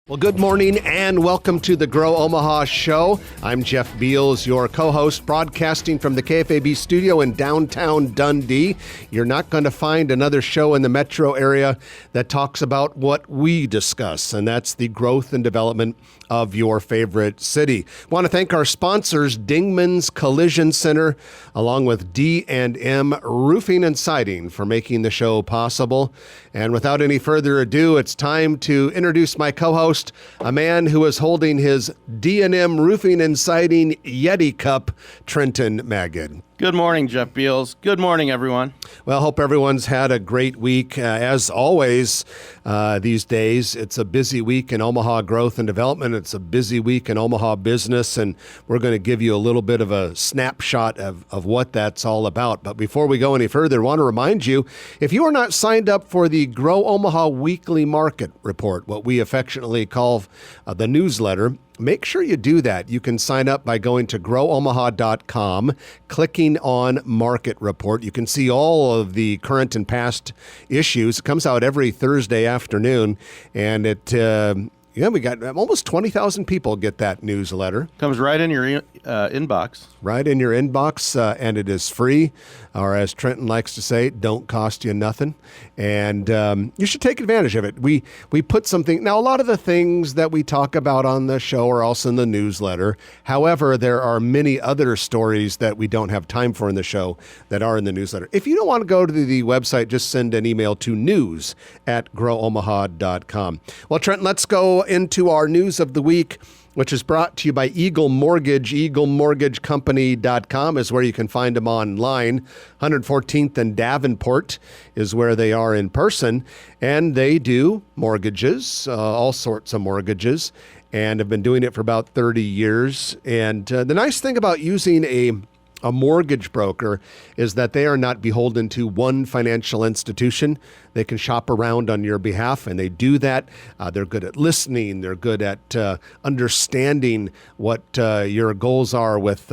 Well, good morning and welcome to the Grow Omaha show. I'm Jeff Beals, your co-host, broadcasting from the KFAB studio in downtown Dundee. You're not going to find another show in the metro area that talks about what we discuss, and that's the growth and development of your favorite city. I want to thank our sponsors, Dingman's Collision Center, along with D&M Roofing and Siding, for making the show possible. And without any further ado, it's time to introduce my co-host, a man who is holding his D&M Roofing and Siding Yeti Cup, Trenton Magid. Good morning, Jeff Beals. Good morning, everyone. Well, hope everyone's had a great week. As always, these days, it's a busy week in Omaha growth and development. It's a busy week in Omaha business, and we're going to give you a little bit of a snapshot of what that's all about. But before we go any further, I want to remind you, if you are not signed up for the Grow Omaha Weekly Market Report, what we affectionately call the newsletter, make sure you do that. You can sign up by going to growomaha.com, clicking on Market Report. You can see all of the current and past issues. It comes out every Thursday afternoon, and we got almost 20,000 people get that newsletter. Comes right in your inbox. Right in your inbox, and it is free, or as Trenton likes to say, don't cost you nothing. And you should take advantage of it. We put something, now a lot of the things that we talk about on the show are also in the newsletter. However, there are many other stories that we don't have time for in the show that are in the newsletter. If you don't want to go to the website, just send an email to news@growomaha.com. Well, Trenton, let's go into our news of the week, which is brought to you by Eagle Mortgage. EagleMortgageCompany.com is where you can find them online. 114th and Davenport is where they are in person, and they do mortgages, all sorts of mortgages, and have been doing it for about 30 years. And the nice thing about using a mortgage broker is that they are not beholden to one financial institution. They can shop around on your behalf, and they do that. They're good at listening. They're good at understanding what your goals are with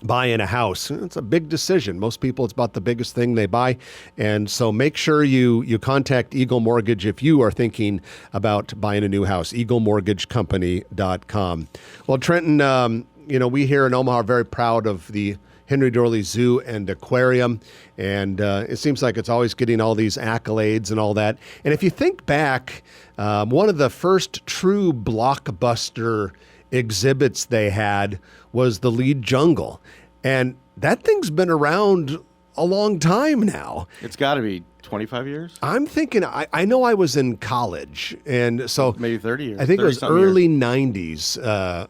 buying a house. It's a big decision. Most people, it's about the biggest thing they buy. And so make sure you contact Eagle Mortgage if you are thinking about buying a new house. EagleMortgageCompany.com. Well, Trenton, we here in Omaha are very proud of the Henry Doorly Zoo and Aquarium, and it seems like it's always getting all these accolades and all that. And if you think back, one of the first true blockbuster exhibits they had was the Lead Jungle, and that thing's been around a long time now. It's got to be 25 years? I'm thinking, I know I was in college, and so maybe 30 years. I think it was early 90s.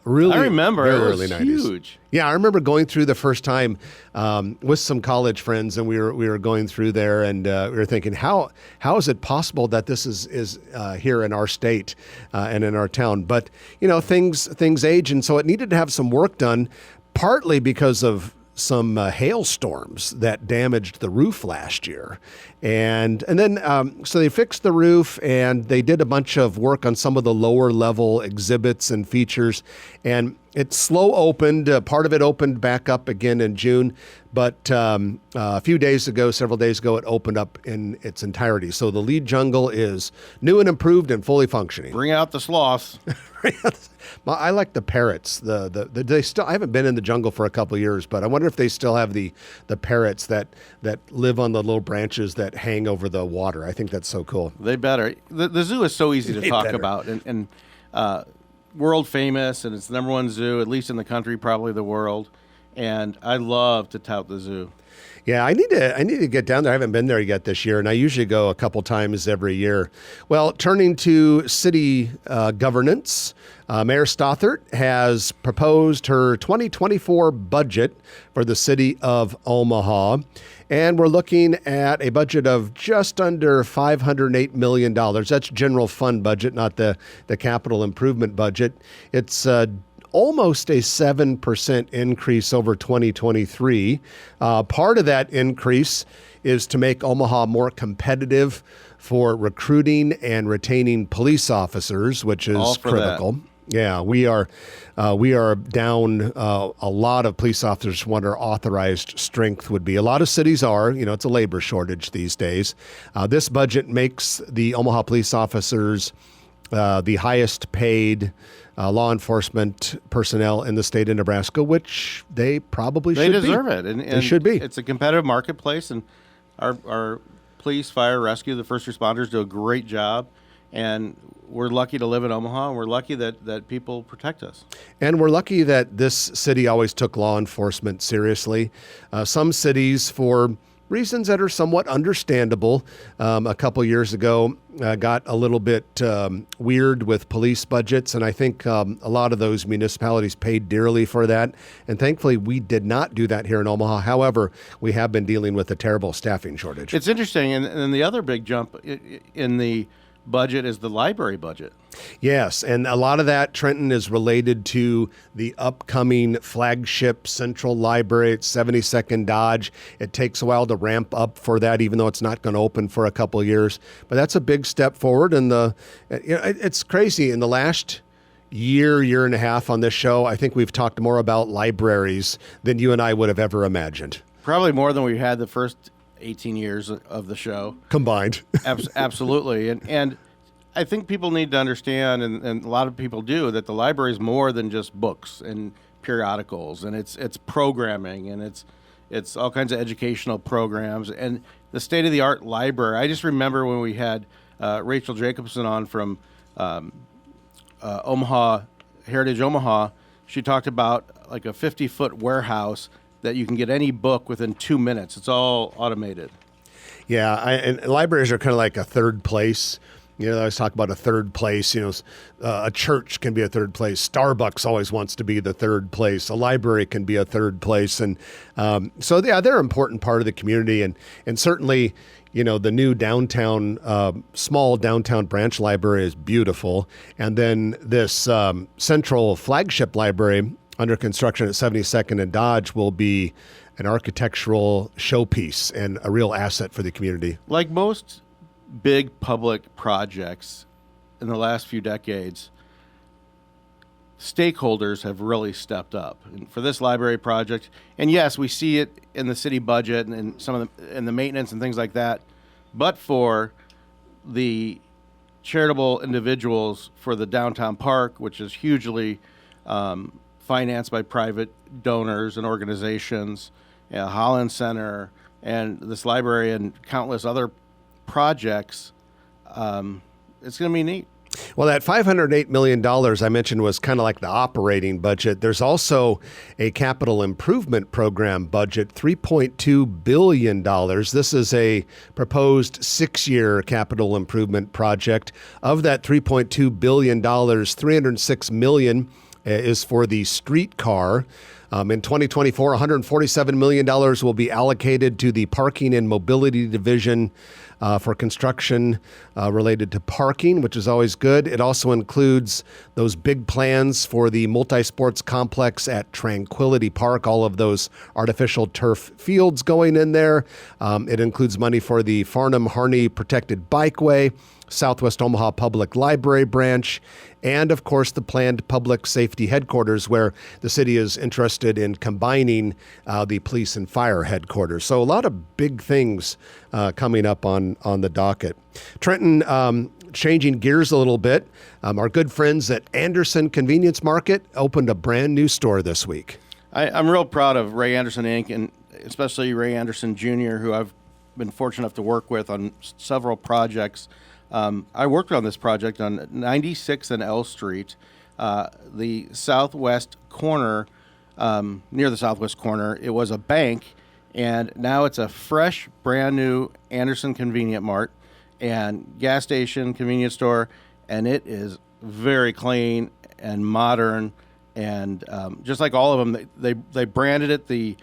Really, I remember. It was early 90s. Huge. Yeah, I remember going through the first time with some college friends, and we were going through there, and we were thinking, how is it possible that this is here in our state and in our town? But things age, and so it needed to have some work done, partly because of some hailstorms that damaged the roof last year. And then so they fixed the roof, and they did a bunch of work on some of the lower level exhibits and features. And it slow opened. Part of it opened back up again in June. But several days ago, it opened up in its entirety. So the Lead Jungle is new and improved and fully functioning. Bring out the sloths. I like the parrots. They still. I haven't been in the jungle for a couple of years, but I wonder if they still have the parrots that live on the little branches that hang over the water. I think that's so cool. They better. The zoo is so easy to talk about, and world famous, and it's the number one zoo, at least in the country, probably the world. And I love to tout the zoo. Yeah, I need to get down there. I haven't been there yet this year, and I usually go a couple times every year. Well, turning to city governance, Mayor Stothert has proposed her 2024 budget for the city of Omaha, and we're looking at a budget of just under $508 million. That's general fund budget, not the capital improvement budget. It's almost a 7% increase over 2023. Part of that increase is to make Omaha more competitive for recruiting and retaining police officers, which is critical. That. Yeah, we are down a lot of police officers from what our authorized strength would be. A lot of cities are, it's a labor shortage these days. This budget makes the Omaha police officers the highest paid law enforcement personnel in the state of Nebraska, which they probably should be. They deserve it. And they should be. It's a competitive marketplace, and our police, fire, rescue, the first responders do a great job. And we're lucky to live in Omaha, and we're lucky that people protect us. And we're lucky that this city always took law enforcement seriously. Some cities, for reasons that are somewhat understandable, a couple years ago got a little bit weird with police budgets, and I think a lot of those municipalities paid dearly for that. And thankfully, we did not do that here in Omaha. However, we have been dealing with a terrible staffing shortage. It's interesting, and the other big jump in the budget is the library budget. Yes, and a lot of that, Trenton, is related to the upcoming flagship Central Library at 72nd Dodge. It takes a while to ramp up for that, even though it's not going to open for a couple of years. But that's a big step forward, and it's crazy. In the last year and a half on this show, I think we've talked more about libraries than you and I would have ever imagined. Probably more than we had the first 18 years of the show combined. Absolutely. And I think people need to understand, and a lot of people do, that the library is more than just books and periodicals, and it's programming, and it's all kinds of educational programs, and the state-of-the-art library. I just remember when we had Rachel Jacobson on from Omaha, Heritage Omaha. She talked about like a 50-foot warehouse that you can get any book within 2 minutes. It's all automated. Yeah, and libraries are kind of like a third place. You know, I always talk about a third place. You know, a church can be a third place. Starbucks always wants to be the third place. A library can be a third place. And so, yeah, they're an important part of the community. And certainly, you know, the new downtown, small downtown branch library is beautiful. And then this central flagship library under construction at 72nd and Dodge will be an architectural showpiece and a real asset for the community. Like most big public projects in the last few decades, stakeholders have really stepped up. And for this library project, and yes, we see it in the city budget and some of the maintenance and things like that, but for the charitable individuals for the downtown park, which is hugely financed by private donors and organizations, Holland Center, and this library and countless other projects, it's going to be neat. Well, that $508 million I mentioned was kind of like the operating budget. There's also a capital improvement program budget, $3.2 billion. This is a proposed 6-year capital improvement project. Of that $3.2 billion, $306 million is for the streetcar. In 2024, $147 million will be allocated to the Parking and Mobility Division for construction related to parking, which is always good. It also includes those big plans for the multi-sports complex at Tranquility Park, all of those artificial turf fields going in there. It includes money for the Farnham-Harney Protected Bikeway, Southwest Omaha Public Library branch, and of course the planned public safety headquarters where the city is interested in combining the police and fire headquarters. So a lot of big things coming up on the docket. Trenton, changing gears a little bit, our good friends at Anderson Convenience Market opened a brand new store this week. I'm real proud of Ray Anderson Inc., and especially Ray Anderson Jr., who I've been fortunate enough to work with on several projects. I worked on this project on 96th and L Street, the southwest corner, near the southwest corner. It was a bank, and now it's a fresh, brand new Anderson Convenient Mart and gas station, convenience store, and it is very clean and modern. And just like all of them, they branded it the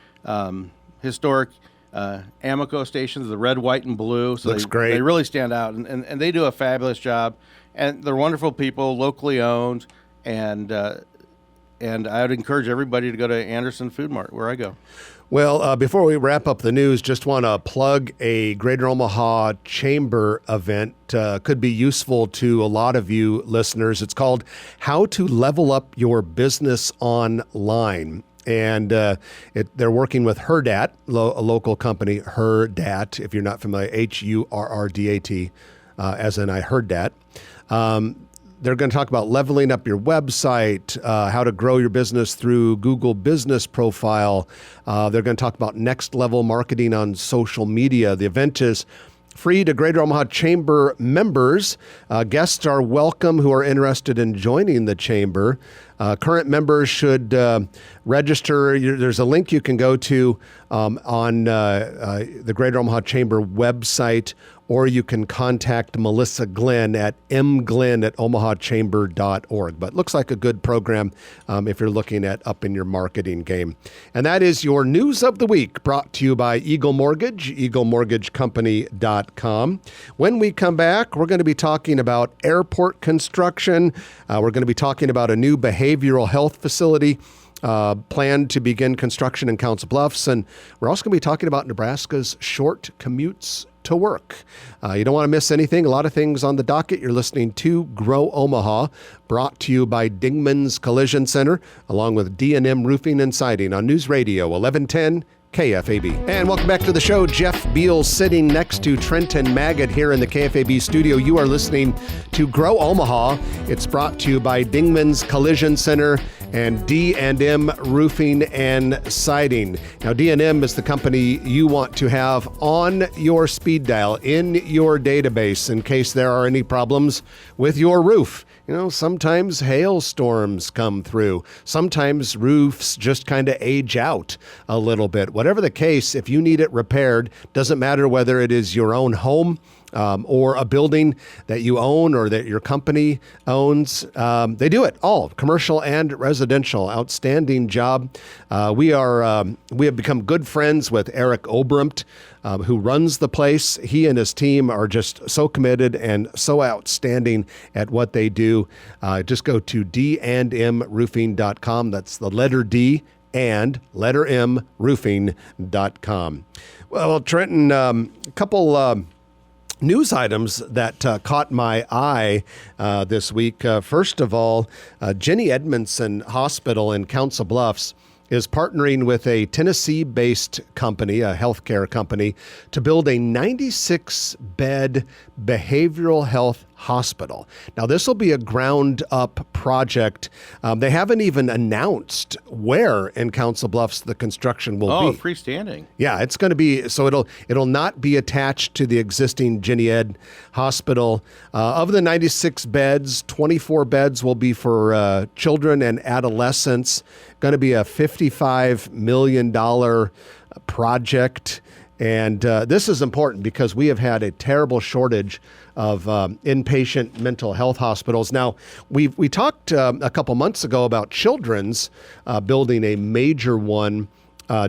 historic Amoco stations, the red, white, and blue. So looks great. They really stand out, and they do a fabulous job. And they're wonderful people, locally owned, and I would encourage everybody to go to Anderson Food Mart, where I go. Well, before we wrap up the news, just want to plug a Greater Omaha Chamber event. Could be useful to a lot of you listeners. It's called How to Level Up Your Business Online. And they're working with Hurrdat, a local company, Hurrdat, if you're not familiar, Hurrdat, as in I heard that. They're going to talk about leveling up your website, how to grow your business through Google Business Profile. They're going to talk about next level marketing on social media. The event is free to Greater Omaha Chamber members. Guests are welcome who are interested in joining the Chamber. Current members should register. There's a link you can go to on the Greater Omaha Chamber website, or you can contact Melissa Glenn at mglenn@omahachamber.org. But looks like a good program if you're looking at upping your marketing game. And that is your News of the Week, brought to you by Eagle Mortgage, eaglemortgagecompany.com. When we come back, we're going to be talking about airport construction. We're going to be talking about a new behavioral health facility planned to begin construction in Council Bluffs. And we're also going to be talking about Nebraska's short commutes to work. You don't want to miss anything. A lot of things on the docket. You're listening to Grow Omaha, brought to you by Dingman's Collision Center, along with D&M Roofing and Siding on News Radio 1110 KFAB. And welcome back to the show. Jeff Beal sitting next to Trenton Maggot here in the KFAB studio. You are listening to Grow Omaha. It's brought to you by Dingman's Collision Center and D&M Roofing and Siding. Now, D&M is the company you want to have on your speed dial, in your database, in case there are any problems with your roof. You know, sometimes hailstorms come through. Sometimes roofs just kind of age out a little bit. Whatever the case, if you need it repaired, doesn't matter whether it is your own home or a building that you own or that your company owns. They do it all, commercial and residential. Outstanding job. We have become good friends with Eric Obremt, who runs the place. He and his team are just so committed and so outstanding at what they do. Just go to dandmroofing.com. That's the letter D and letter M roofing.com. Well, Trenton, a couple news items that caught my eye this week. First of all, Jenny Edmondson Hospital in Council Bluffs is partnering with a Tennessee-based company, a healthcare company, to build a 96-bed behavioral health hospital. Now, this will be a ground-up project. They haven't even announced where in Council Bluffs the construction will be. Oh, freestanding. Yeah, it's going to be, so it'll not be attached to the existing Jenny Ed Hospital. Of the 96 beds, 24 beds will be for children and adolescents. Going to be a $55 million project. And this is important because we have had a terrible shortage of inpatient mental health hospitals. Now, we talked a couple months ago about Children's building a major one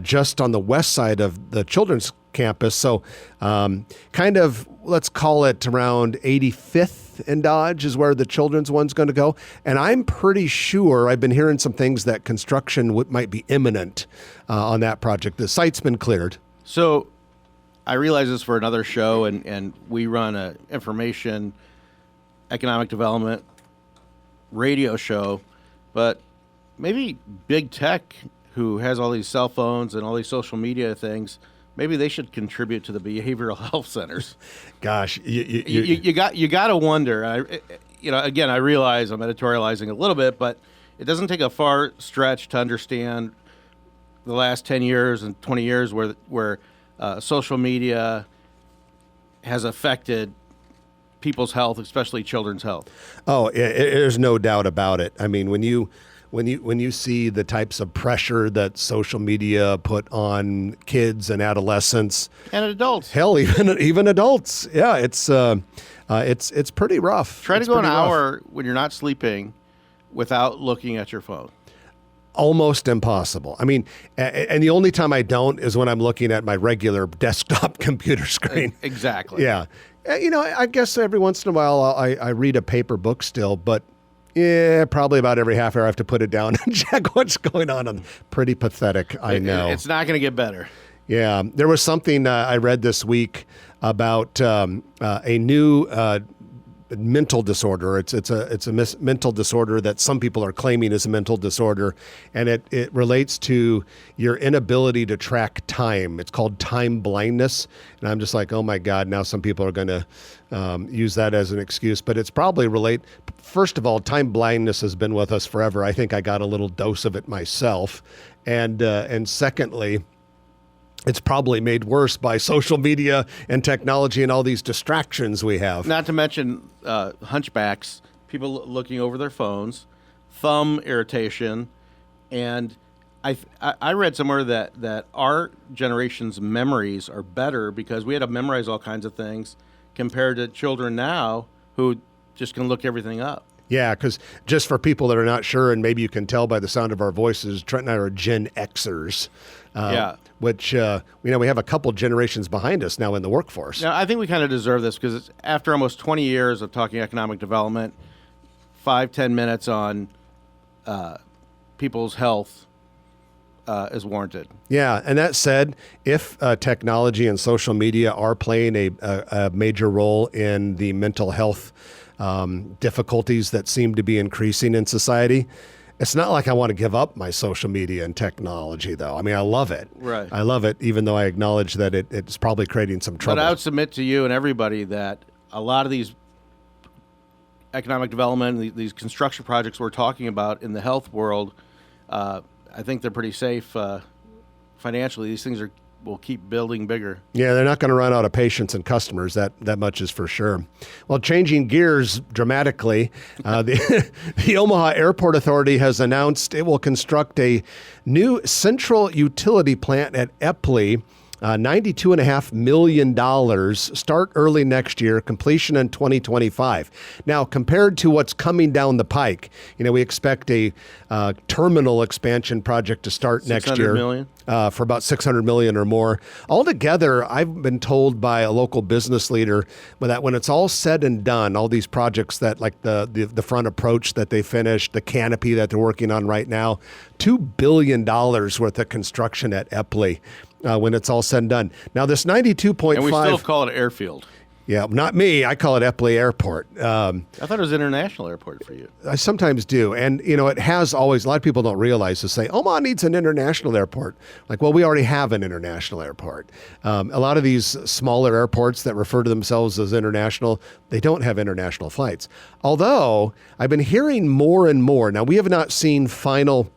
just on the west side of the Children's campus. So kind of, let's call it around 85th and Dodge is where the Children's one's going to go. And I'm pretty sure, I've been hearing some things that construction might be imminent on that project. The site's been cleared. So I realize this for another show, and we run a information, economic development radio show, but maybe big tech, who has all these cell phones and all these social media things, maybe they should contribute to the behavioral health centers. Gosh, you got to wonder. Again, I realize I'm editorializing a little bit, but it doesn't take a far stretch to understand the last 10 years and 20 years where social media has affected people's health, especially children's health. Oh, there's no doubt about it. I mean, when you see the types of pressure that social media put on kids and adolescents and adults, hell, even adults, yeah, it's pretty rough. Try to go an hour when you're not sleeping without looking at your phone. Almost impossible. I mean, and the only time I don't is when I'm looking at my regular desktop computer screen. Exactly. Yeah. I guess every once in a while I read a paper book still, but yeah, probably about every half hour I have to put it down and check what's going on. Pretty pathetic, I know. It's not going to get better. Yeah. There was something I read this week about a new mental disorder. It's a mental disorder that some people are claiming is a mental disorder, and it relates to your inability to track time. It's called time blindness, and I'm just like, oh my God, now some people are going to use that as an excuse, but it's probably first of all, time blindness has been with us forever. I think I got a little dose of it myself. And secondly, it's probably made worse by social media and technology and all these distractions we have. Not to mention hunchbacks, people looking over their phones, thumb irritation, and I read somewhere that our generation's memories are better because we had to memorize all kinds of things compared to children now who just can look everything up. Yeah, because just for people that are not sure, and maybe you can tell by the sound of our voices, Trent and I are Gen Xers. Which, we have a couple generations behind us now in the workforce. Now, I think we kind of deserve this because after almost 20 years of talking economic development, 5-10 minutes on people's health is warranted. Yeah, and that said, if technology and social media are playing a major role in the mental health difficulties that seem to be increasing in society, it's not like I want to give up my social media and technology, though. I mean, I love it. Right. I love it, even though I acknowledge that it's probably creating some trouble. But I would submit to you and everybody that a lot of these economic development, these construction projects we're talking about in the health world, I think they're pretty safe financially. These things will keep building bigger. Yeah, they're not going to run out of patients and customers. That much is for sure. Well, changing gears dramatically, the Omaha Airport Authority has announced it will construct a new central utility plant at Epley. $92.5 million, start early next year, completion in 2025. Now, compared to what's coming down the pike, we expect a terminal expansion project to start next year. $600 million? For about $600 million or more. Altogether, I've been told by a local business leader that when it's all said and done, all these projects that like the front approach that they finished, the canopy that they're working on right now, $2 billion worth of construction at Epley. When it's all said and done. Now, this 92.5... And we still call it airfield. Yeah, not me. I call it Epley Airport. I thought it was international airport for you. I sometimes do. And, it has always... A lot of people don't realize to say, Omaha needs an international airport. Like, well, we already have an international airport. A lot of these smaller airports that refer to themselves as international, they don't have international flights. Although, I've been hearing more and more... Now, we have not seen final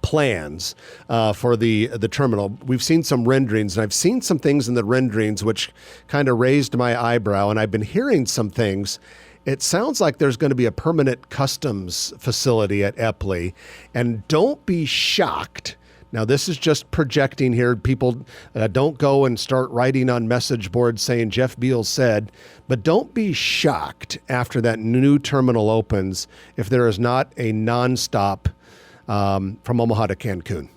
plans for the terminal. We've seen some renderings, and I've seen some things in the renderings which kind of raised my eyebrow, and I've been hearing some things. It sounds like there's going to be a permanent customs facility at Epley, and don't be shocked. Now, this is just projecting here. People don't go and start writing on message boards saying Jeff Beal said, but don't be shocked after that new terminal opens if there is not a nonstop from Omaha to Cancun.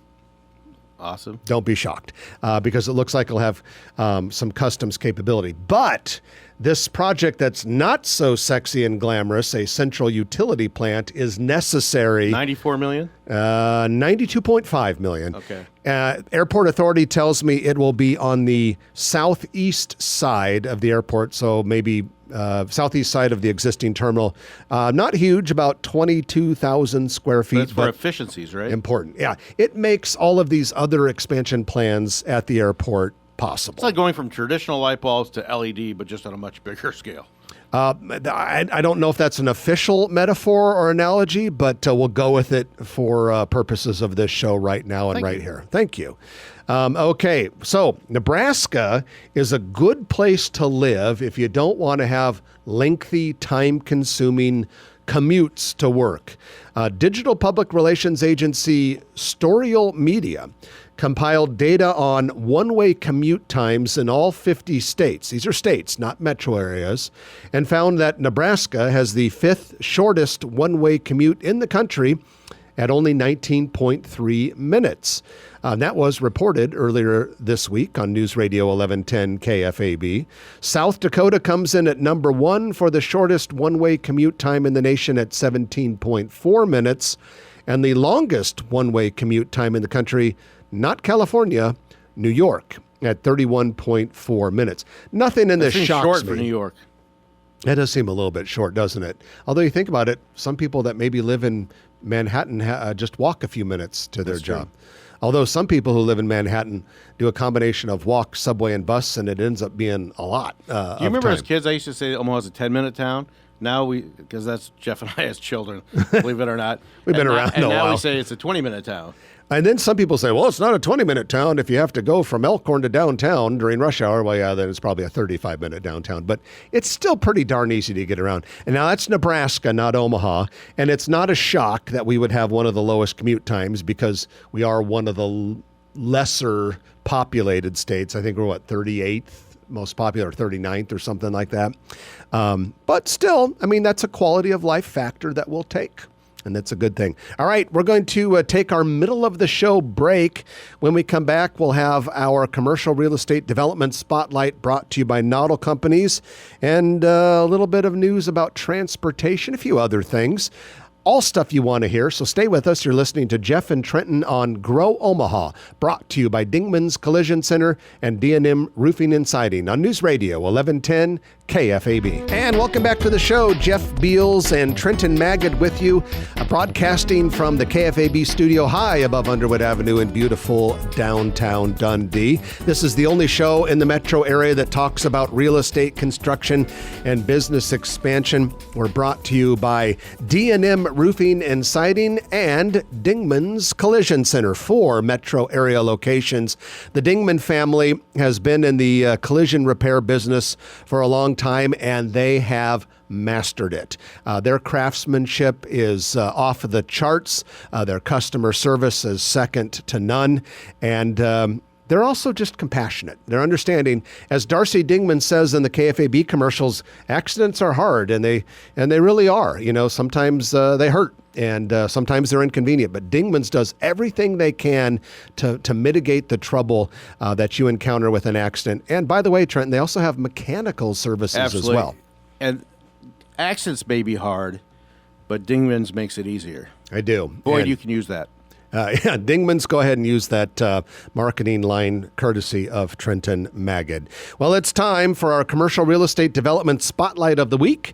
Awesome. Don't be shocked because it looks like it'll have some customs capability. But this project that's not so sexy and glamorous, a central utility plant, is necessary. $94 million? $92.5 million. Okay. Airport Authority tells me it will be on the southeast side of the airport, so maybe southeast side of the existing terminal. Not huge, about 22,000 square feet. That's for efficiencies, right? Important. Yeah. It makes all of these other expansion plans at the airport possible. It's like going from traditional light bulbs to LED, but just on a much bigger scale. I don't know if that's an official metaphor or analogy, but we'll go with it for purposes of this show right now and right here. Thank you. Okay, so Nebraska is a good place to live if you don't want to have lengthy, time-consuming commutes to work. Digital public relations agency Storial Media compiled data on one-way commute times in all 50 states. These are states, not metro areas, and found that Nebraska has the fifth shortest one-way commute in the country at only 19.3 minutes. That was reported earlier this week on News Radio 1110 KFAB. South Dakota comes in at number one for the shortest one-way commute time in the nation at 17.4 minutes, and the longest one-way commute time in the country, not California, New York, at 31.4 minutes. Nothing in this shocks short me. For New York. That does seem a little bit short, doesn't it? Although you think about it, some people that maybe live in Manhattan just walk a few minutes to their job. Although some people who live in Manhattan do a combination of walk, subway, and bus, and it ends up being a lot. Do you remember as kids, I used to say Omaha's a 10-minute town? Now because that's Jeff and I as children, believe it or not. We've been around and a now while. we say it's a 20-minute town. And then some people say, well, it's not a 20-minute town if you have to go from Elkhorn to downtown during rush hour. Well, yeah, then it's probably a 35-minute downtown. But it's still pretty darn easy to get around. And now that's Nebraska, not Omaha. And it's not a shock that we would have one of the lowest commute times because we are one of the lesser populated states. I think we're, 38th most popular, 39th or something like that. But still, I mean, that's a quality of life factor that we'll take. And that's a good thing. All right, we're going to take our middle of the show break. When we come back, we'll have our commercial real estate development spotlight brought to you by Noddle Companies and a little bit of news about transportation, a few other things. All stuff you want to hear, so stay with us. You're listening to Jeff and Trenton on Grow Omaha, brought to you by Dingman's Collision Center and D&M Roofing and Siding on News Radio 1110 KFAB. And welcome back to the show. Jeff Beals and Trenton Magid with you, broadcasting from the KFAB studio high above Underwood Avenue in beautiful downtown Dundee. This is the only show in the metro area that talks about real estate construction and business expansion. We're brought to you by D&M Roofing and Siding and Dingman's Collision Center, 4 metro area locations. The Dingman family has been in the collision repair business for a long time, and they have mastered it. Their craftsmanship is off the charts. Their customer service is second to none. And they're also just compassionate. They're understanding. As Darcy Dingman says in the KFAB commercials, accidents are hard, and they really are. You know, sometimes they hurt, and sometimes they're inconvenient. But Dingman's does everything they can to mitigate the trouble that you encounter with an accident. And by the way, Trenton, they also have mechanical services Absolutely. as well. And accidents may be hard, but Dingman's makes it easier. I do. Boy, And- you can use that. Yeah, Dingman's, go ahead and use that marketing line courtesy of Trenton Magid. Well, it's time for our commercial real estate development spotlight of the week,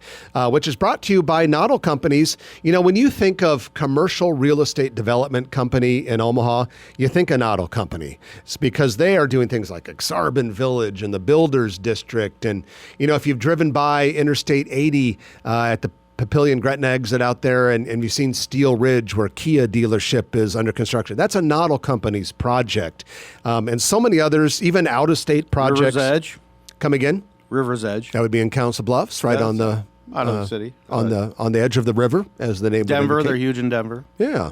which is brought to you by Noddle Companies. You know, when you think of commercial real estate development company in Omaha, you think of Noddle Company. It's because they are doing things like Exarban Village and the Builders District. And, you know, if you've driven by Interstate 80 at the Papillion Gretna exit out there, and you've seen Steel Ridge where Kia dealership is under construction. That's a Noddle Companies project. And so many others, even out-of-state projects. River's Edge. Come again? River's Edge. That would be in Council Bluffs, right on the Out of the city. on the edge of the river, as the name would Denver, indicate. they're huge in Denver. Yeah.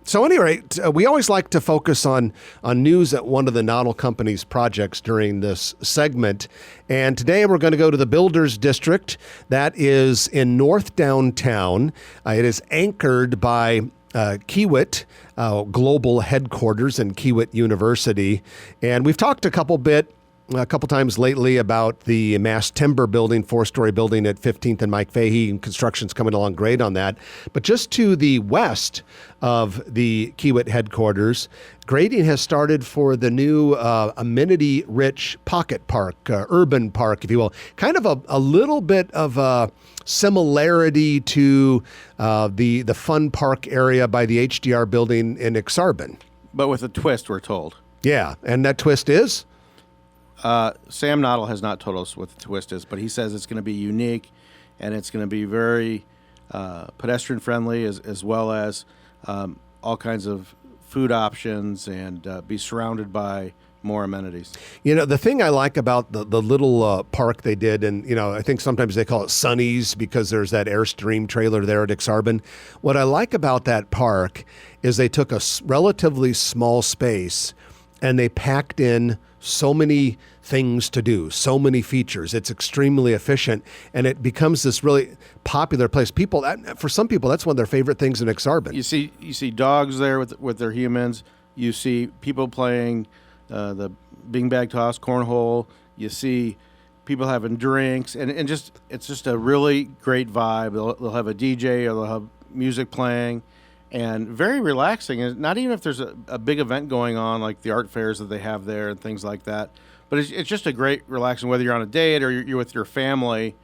So at any rate, we always like to focus on news at one of the Noddle Companies projects during this segment. And today we're going to go to the Builders District. That is in North Downtown. It is anchored by Kiewit Global Headquarters and Kiewit University. And we've talked a couple times lately about the mass timber building, 4-story building at 15th and Mike Fahey, and construction's coming along great on that. But just to the west of the Kiewit headquarters, grading has started for the new amenity-rich pocket park, urban park, if you will. Kind of a little bit of a similarity to the fun park area by the HDR building in Exarban. But with a twist, we're told. Yeah, and that twist is? Sam Noddle has not told us what the twist is, but he says it's going to be unique and it's going to be very pedestrian friendly as well as all kinds of food options and be surrounded by more amenities. You know, the thing I like about the little park they did, and, you know, I think sometimes they call it Sunny's because there's that Airstream trailer there at Exarban. What I like about that park is they took a relatively small space and they packed in so many things to do, so many features. It's extremely efficient, and it becomes this really popular place. For some people, that's one of their favorite things in Exarban. You see dogs there with their humans. You see people playing the beanbag toss, cornhole. You see people having drinks, and it's just a really great vibe. They'll have a DJ or they'll have music playing. And very relaxing, and not even if there's a big event going on like the art fairs that they have there and things like that. But it's just a great relaxing, whether you're on a date or you're with your family.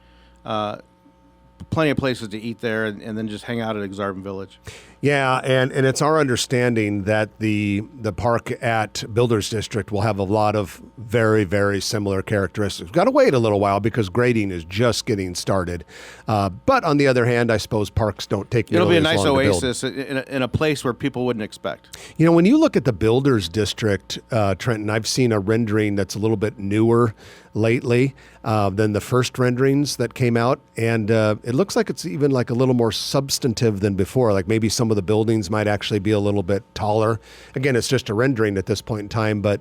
Plenty of places to eat there, and then just hang out at Exarban Village. Yeah, and it's our understanding that the park at Builders District will have a lot of very, very similar characteristics. Got to wait a little while because grading is just getting started. But on the other hand, I suppose parks don't take It'll be nearly a as nice long to build. oasis in a place where people wouldn't expect. You know, when you look at the Builders District, Trenton, I've seen a rendering that's a little bit newer lately than the first renderings that came out. And it looks like it's even like a little more substantive than before. Like maybe some of the buildings might actually be a little bit taller. Again, it's just a rendering at this point in time, but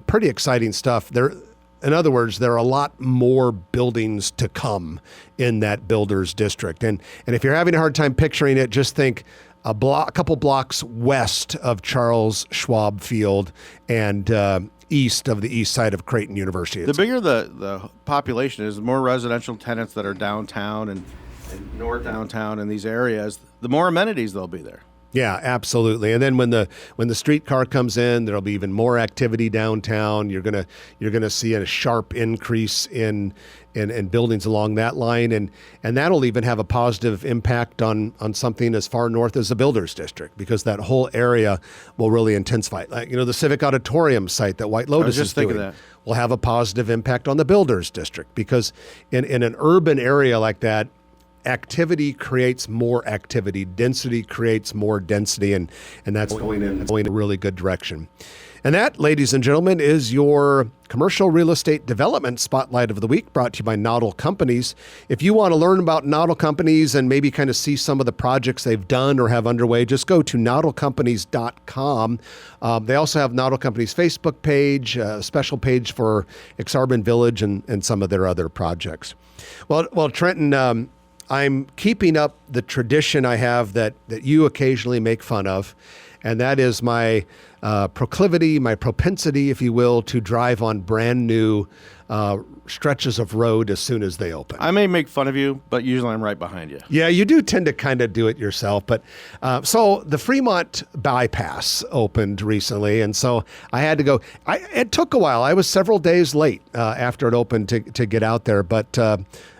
pretty exciting stuff. In other words, there are a lot more buildings to come in that Builders District. And if you're having a hard time picturing it, just think a couple blocks west of Charles Schwab Field and east of the east side of Creighton University. The bigger the population is, the more residential tenants that are downtown and north downtown in these areas, the more amenities there'll be there. Yeah, absolutely. And then when the streetcar comes in, there'll be even more activity downtown. You're gonna see a sharp increase in buildings along that line, and that'll even have a positive impact on something as far north as the Builders District, because that whole area will really intensify. Like, you know, the Civic Auditorium site that White Lotus is doing will have a positive impact on the Builders District, because in an urban area like that, activity creates more activity, density creates more density, and that's going in a really good direction. And that, ladies and gentlemen, is your commercial real estate development spotlight of the week, brought to you by Noddle Companies. If you want to learn about Noddle Companies and maybe kind of see some of the projects they've done or have underway, just go to noddlecompanies.com. They also have Noddle Companies Facebook page, a special page for Exarban Village and some of their other projects. Well, Trenton, I'm keeping up the tradition I have that you occasionally make fun of, and that is my proclivity, my propensity, if you will, to drive on brand new stretches of road as soon as they open. I may make fun of you, but usually I'm right behind you. Yeah, you do tend to kind of do it yourself. But so the Fremont Bypass opened recently, and so I had to go. It took a while. I was several days late after it opened to get out there, but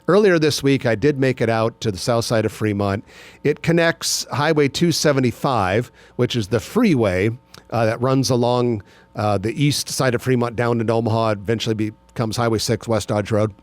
earlier this week, I did make it out to the south side of Fremont. It connects Highway 275, which is the freeway that runs along the east side of Fremont down into Omaha, eventually becomes Highway 6, West Dodge Road.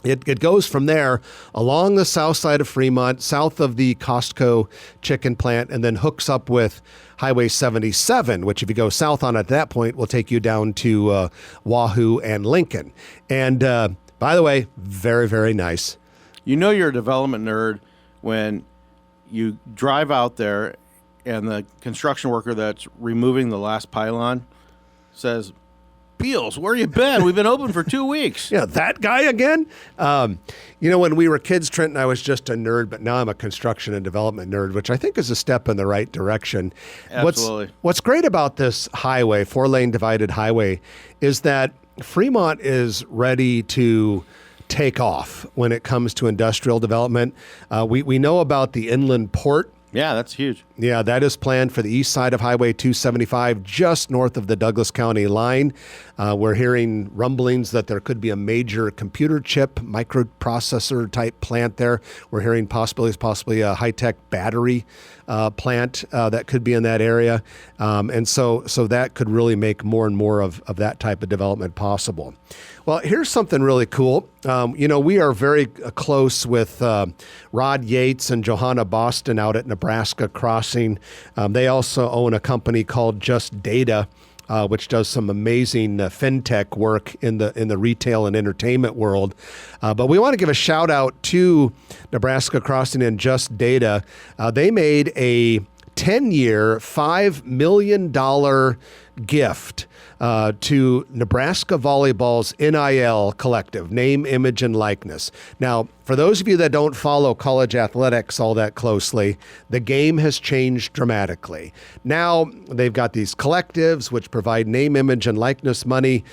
It goes from there along the south side of Fremont, south of the Costco chicken plant, and then hooks up with Highway 77, which if you go south on at that point, will take you down to Wahoo and Lincoln. And by the way, very, very nice. You know you're a development nerd when you drive out there and the construction worker that's removing the last pylon says, "Beals, where you been? We've been open for 2 weeks." Yeah, that guy again? You know, when we were kids, Trenton, I was just a nerd, but now I'm a construction and development nerd, which I think is a step in the right direction. Absolutely. What's great about this highway, 4-lane divided highway, is that Fremont is ready to take off when it comes to industrial development. We know about the inland port. Yeah, that's huge. Yeah, that is planned for the east side of Highway 275, just north of the Douglas County line. We're hearing rumblings that there could be a major computer chip, microprocessor type plant there. We're hearing possibly a high-tech battery plant that could be in that area. And so that could really make more and more of that type of development possible. Well, here's something really cool. You know, we are very close with Rod Yates and Johanna Boston out at Nebraska Crossing. They also own a company called Just Data, which does some amazing fintech work in the retail and entertainment world. But we want to give a shout out to Nebraska Crossing and Just Data. They made a 10-year, $5 million gift to Nebraska Volleyball's NIL collective, name, image, and likeness. Now, for those of you that don't follow college athletics all that closely, the game has changed dramatically. Now, they've got these collectives which provide name, image, and likeness money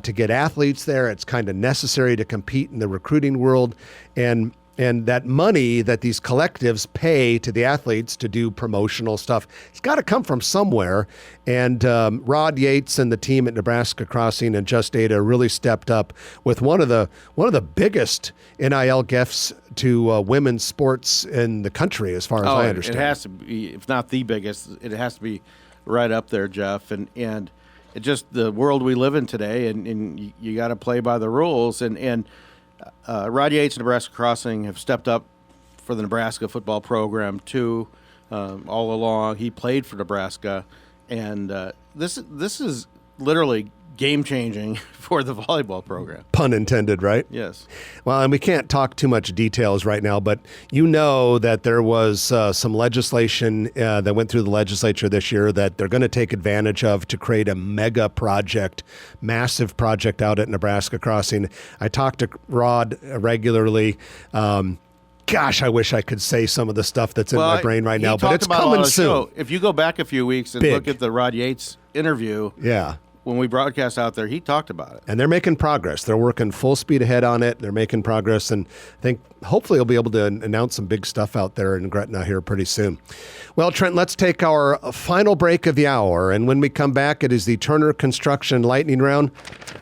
to get athletes there. It's kind of necessary to compete in the recruiting world. And And that money that these collectives pay to the athletes to do promotional stuff, it's got to come from somewhere. And Rod Yates and the team at Nebraska Crossing and Just Data really stepped up with one of the biggest NIL gifts to women's sports in the country, as far as I understand. It has to be, if not the biggest, it has to be right up there, Jeff. And it just the world we live in today, and you got to play by the rules. And Rod Yates and Nebraska Crossing have stepped up for the Nebraska football program too. All along, he played for Nebraska, and this is literally game changing for the volleyball program. Pun intended, right? Yes. Well, and we can't talk too much details right now, but you know that there was some legislation that went through the legislature this year that they're going to take advantage of to create a mega project, massive project out at Nebraska Crossing. I talk to Rod regularly. Gosh, I wish I could say some of the stuff that's in my brain right now, but it's coming soon. If you go back a few weeks and look at the Rod Yates interview, yeah, when we broadcast out there, he talked about it. And they're making progress. They're working full speed ahead on it. They're making progress. And I think hopefully we'll be able to announce some big stuff out there in Gretna here pretty soon. Well, Trent, let's take our final break of the hour. And when we come back, it is the Turner Construction Lightning Round.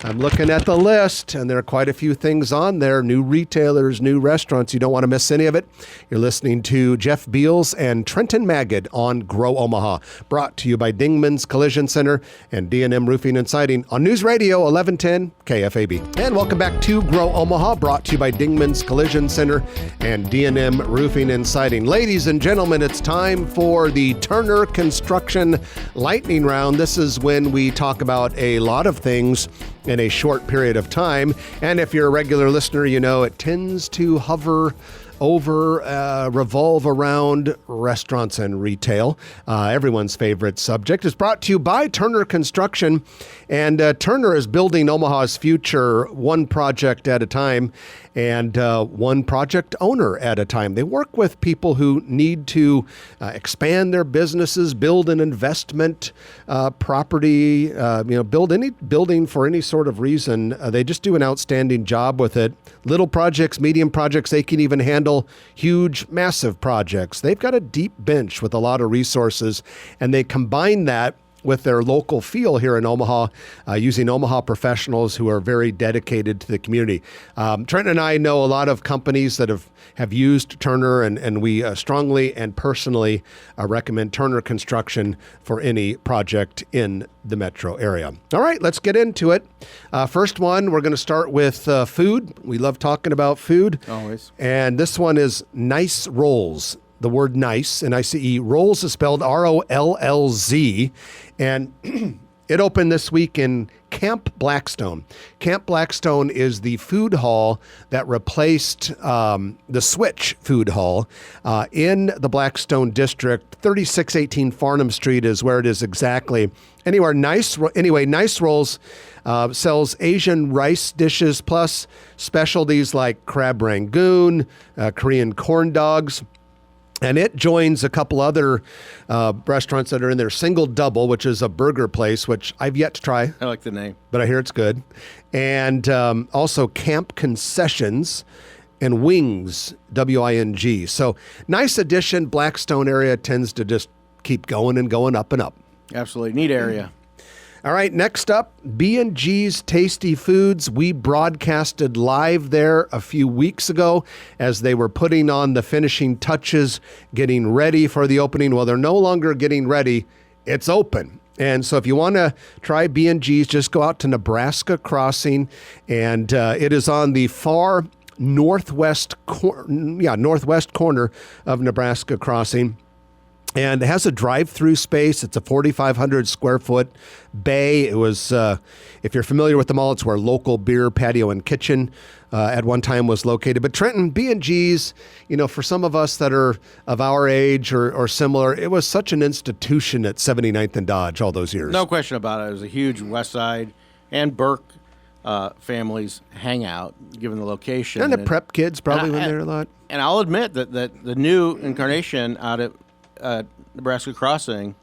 I'm looking at the list, and there are quite a few things on there. New retailers, new restaurants. You don't want to miss any of it. You're listening to Jeff Beals and Trenton Magid on Grow Omaha, brought to you by Dingman's Collision Center and D&M Roofing and Siding on News Radio 1110 KFAB. And welcome back to Grow Omaha, brought to you by Dingman's Collision Center and D&M Roofing and Siding. Ladies and gentlemen, it's time for the Turner Construction Lightning Round. This is when we talk about a lot of things in a short period of time. And if you're a regular listener, you know it tends to hover over, revolve around restaurants and retail. Everyone's favorite subject is brought to you by Turner Construction. And Turner is building Omaha's future one project at a time and one project owner at a time. They work with people who need to expand their businesses, build an investment property, build any building for any sort of reason. They just do an outstanding job with it. Little projects, medium projects, they can even handle huge, massive projects. They've got a deep bench with a lot of resources, and they combine that with their local feel here in Omaha, using Omaha professionals who are very dedicated to the community. Trent and I know a lot of companies that have used Turner, and we strongly and personally recommend Turner Construction for any project in the metro area. All right, let's get into it. First one, we're going to start with food. We love talking about food. Always. And this one is Nice Rolls. The word nice, N-I-C-E. Rolls is spelled R-O-L-L-Z. And it opened this week in Camp Blackstone. Camp Blackstone is the food hall that replaced the Switch Food Hall in the Blackstone district. 3618 Farnham Street is where it is exactly. Nice Rolls sells Asian rice dishes plus specialties like crab rangoon, Korean corn dogs. And it joins a couple other restaurants that are in there. Single Double, which is a burger place, which I've yet to try. I like the name. But I hear it's good. And also Camp Concessions and Wings, W-I-N-G. So nice addition. Blackstone area tends to just keep going and going up and up. Absolutely. Neat area. All right, next up, B&G's Tasty Foods. We broadcasted live there a few weeks ago as they were putting on the finishing touches, getting ready for the opening. Well, they're no longer getting ready. It's open. And so if you want to try B&G's, just go out to Nebraska Crossing, and it is on the far northwest corner of Nebraska Crossing. And it has a drive-through space. It's a 4,500 square foot bay. It was, if you're familiar with the mall, it's where local beer, patio, and kitchen at one time was located. But Trenton, B&G's, for some of us that are of our age or similar, it was such an institution at 79th and Dodge all those years. No question about it. It was a huge West Side and Burke families hangout, given the location. And the prep kids probably went there a lot. And I'll admit that the new incarnation out at Nebraska Crossing,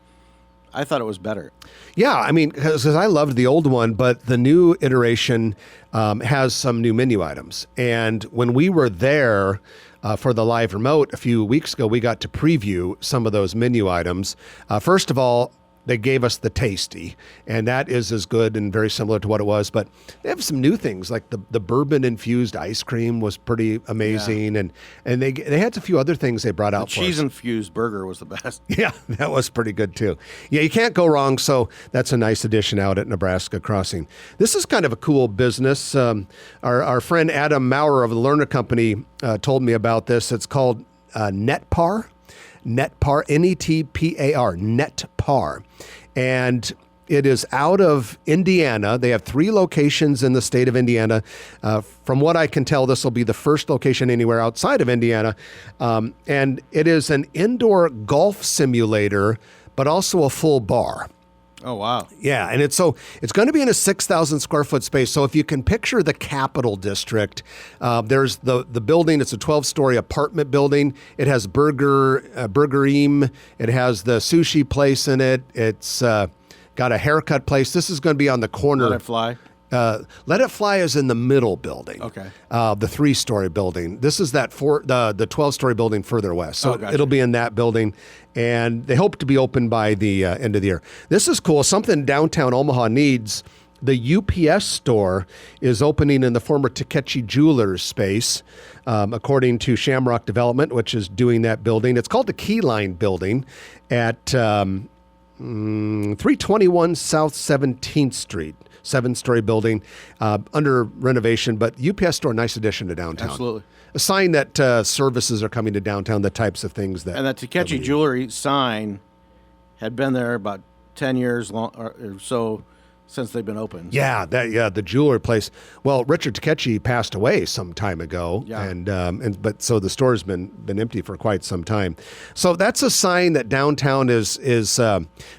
I thought it was better. Yeah, I mean, because I loved the old one, but the new iteration has some new menu items. And when we were there, for the live remote a few weeks ago, we got to preview some of those menu items. First of all, they gave us the Tasty, and that is as good and very similar to what it was. But they have some new things, like the bourbon-infused ice cream was pretty amazing, and they had a few other things they brought out for us. Cheese-infused burger was the best. Yeah, that was pretty good too. Yeah, you can't go wrong, so that's a nice addition out at Nebraska Crossing. This is kind of a cool business. Our friend Adam Maurer of the Lerner Company told me about this. It's called Netpar. Netpar, Netpar, Netpar. And it is out of Indiana. They have 3 locations in the state of Indiana. From what I can tell, this will be the first location anywhere outside of Indiana. And it is an indoor golf simulator, but also a full bar. Oh, wow. Yeah, and it's going to be in a 6,000 square foot space. So if you can picture the Capital District, there's the building. It's a 12-story apartment building. It has Burgerim. It has the sushi place in it. It's got a haircut place. This is going to be on the corner. Let It Fly? Let It Fly is in the middle building. Okay. The 3-story building. This is the 12-story building further west. So gotcha. It'll be in that building, and they hope to be open by the end of the year. This is cool. Something downtown Omaha needs. The UPS store is opening in the former Takechi Jewelers space, according to Shamrock Development, which is doing that building. It's called the Keyline Building at 321 South 17th Street. 7-story building under renovation, but UPS store, nice addition to downtown. Absolutely. A sign that services are coming to downtown, the types of things that... And that Takechi Jewelry sign had been there about 10 years long, or so since they've been open. Yeah, the jewelry place. Well, Richard Takechi passed away some time ago, but so the store's been empty for quite some time. So that's a sign that downtown is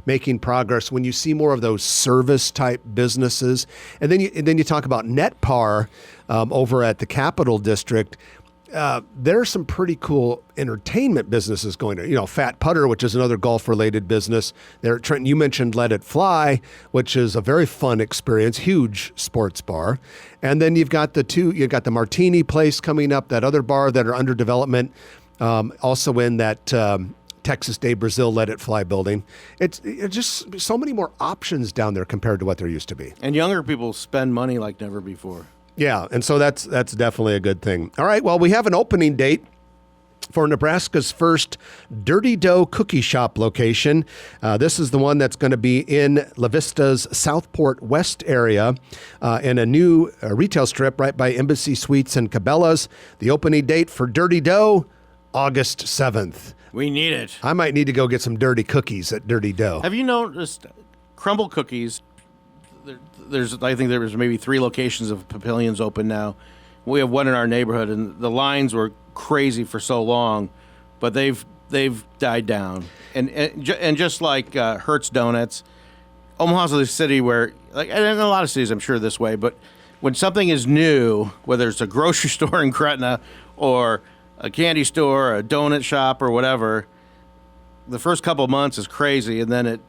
making progress. When you see more of those service type businesses, and then you talk about Netpar over at the Capital District. There are some pretty cool entertainment businesses going on. Fat Putter, which is another golf-related business. There, Trenton, you mentioned Let It Fly, which is a very fun experience, huge sports bar. And then you've got the Martini place coming up, that other bar that are under development, also in that Texas Day Brazil Let It Fly building. It's just so many more options down there compared to what there used to be. And younger people spend money like never before. Yeah, and so that's definitely a good thing. All right, well, we have an opening date for Nebraska's first Dirty Dough Cookie Shop location. This is the one that's going to be in La Vista's Southport West area in a new retail strip right by Embassy Suites and Cabela's. The opening date for Dirty Dough, August 7th. We need it. I might need to go get some dirty cookies at Dirty Dough. Have you noticed Crumble Cookies? I think there's maybe 3 locations of Papillions open now. We have one in our neighborhood, and the lines were crazy for so long, but they've died down. And just like Hertz Donuts, Omaha's a city where, and in a lot of cities I'm sure this way, but when something is new, whether it's a grocery store in Gretna or a candy store, or a donut shop, or whatever, the first couple of months is crazy, and then it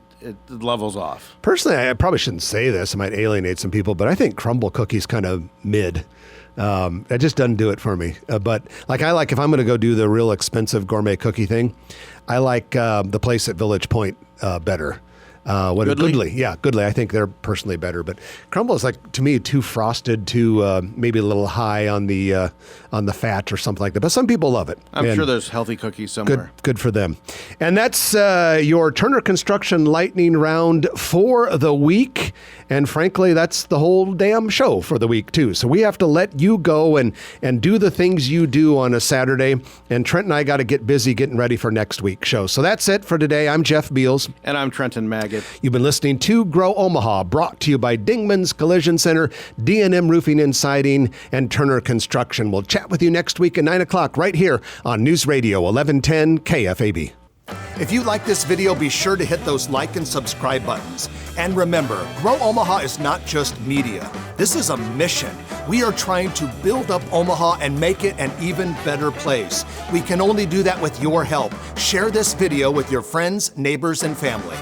levels off. Personally, I probably shouldn't say this. I might alienate some people, but I think Crumble Cookies kind of mid. That just doesn't do it for me. But I like if I'm going to go do the real expensive gourmet cookie thing, I like the place at Village Point better. Goodley? Yeah, Goodley. I think they're personally better, but Crumble is to me too frosted, too maybe a little high on the fat or something like that. But some people love it. I'm sure there's healthy cookies somewhere. Good for them. And that's your Turner Construction lightning round for the week. And frankly, that's the whole damn show for the week too. So we have to let you go and do the things you do on a Saturday. And Trent and I got to get busy getting ready for next week's show. So that's it for today. I'm Jeff Beals. And I'm Trenton Maggot. You've been listening to Grow Omaha, brought to you by Dingman's Collision Center, D&M Roofing and Siding, and Turner Construction. We'll chat with you next week at 9 o'clock right here on News Radio 1110 KFAB. If you like this video, be sure to hit those like and subscribe buttons. And remember, Grow Omaha is not just media. This is a mission. We are trying to build up Omaha and make it an even better place. We can only do that with your help. Share this video with your friends, neighbors, and family.